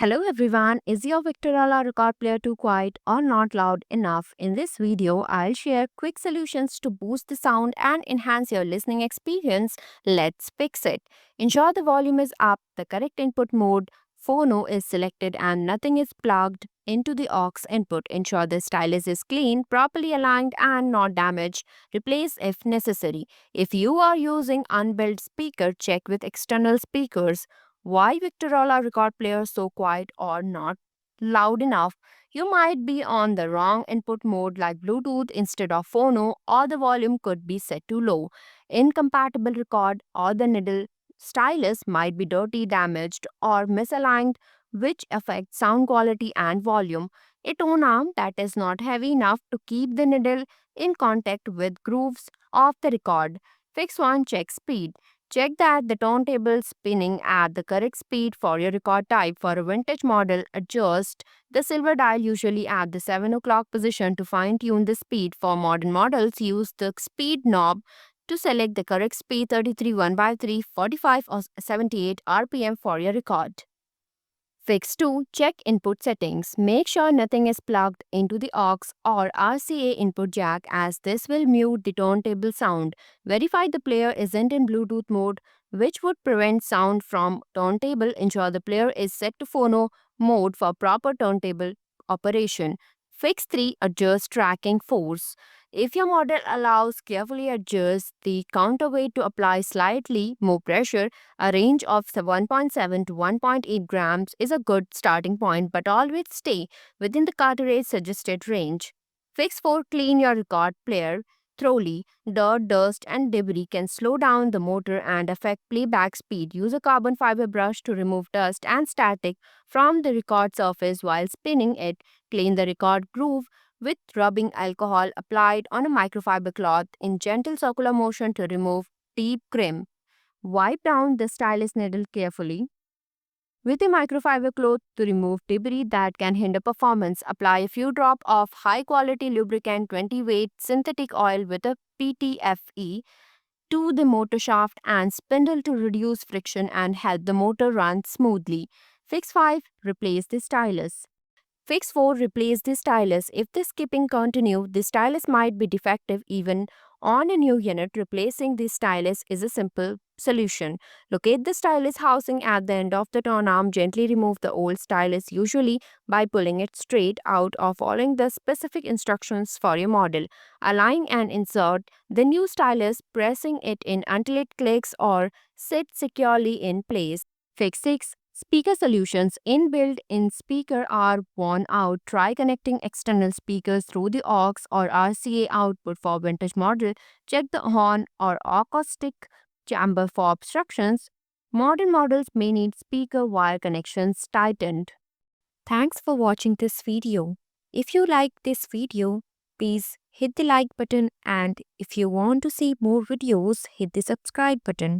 Hello everyone, is your Victrola record player too quiet or not loud enough? In this video, I'll share quick solutions to boost the sound and enhance your listening experience. Let's fix it. Ensure the volume is up, the correct input mode, phono is selected and nothing is plugged into the aux input. Ensure the stylus is clean, properly aligned and not damaged. Replace if necessary. If you are using unbuilt speaker, check with external speakers. Why Victrola record player so quiet or not loud enough? You might be on the wrong input mode like Bluetooth instead of phono, or the volume could be set too low. Incompatible record or the needle stylus might be dirty, damaged, or misaligned, which affects sound quality and volume. A tone arm that is not heavy enough to keep the needle in contact with grooves of the record. Fix one, check speed. Check that the turntable is spinning at the correct speed for your record type. For a vintage model, adjust the silver dial usually at the 7 o'clock position to fine tune the speed. For modern models, use the speed knob to select the correct speed 33 1 by 3, 45 or 78 RPM for your record. Fix 2. Check input settings. Make sure nothing is plugged into the aux or RCA input jack as this will mute the turntable sound. Verify the player isn't in Bluetooth mode, which would prevent sound from turntable. Ensure the player is set to phono mode for proper turntable operation. Fix 3. Adjust tracking force. If your model allows, carefully adjust the counterweight to apply slightly more pressure. A range of 1.7 to 1.8 grams is a good starting point, but always stay within the cartridge suggested range. Fix 4. Clean your record player thoroughly. Dirt, dust, and debris can slow down the motor and affect playback speed. Use a carbon fiber brush to remove dust and static from the record surface while spinning it. Clean the record groove with rubbing alcohol applied on a microfiber cloth in gentle circular motion to remove deep crimp. Wipe down the stylus needle carefully with a microfiber cloth to remove debris that can hinder performance. Apply a few drops of high quality lubricant 20 weight synthetic oil with a PTFE to the motor shaft and spindle to reduce friction and help the motor run smoothly. Fix 5. Replace the stylus. Fix 4. Replace the stylus. If the skipping continue, the stylus might be defective even on a new unit. Replacing the stylus is a simple solution. Locate the stylus housing at the end of the turn arm. Gently remove the old stylus, usually by pulling it straight out or following the specific instructions for your model. Align and insert the new stylus, pressing it in until it clicks or sits securely in place. Fix 6. Speaker solutions inbuilt in speaker are worn out. Try connecting external speakers through the aux or RCA output for vintage model. Check the horn or acoustic chamber for obstructions. Modern models may need speaker wire connections tightened. Thanks for watching this video. If you like this video, please hit the like button, and if you want to see more videos, hit the subscribe button.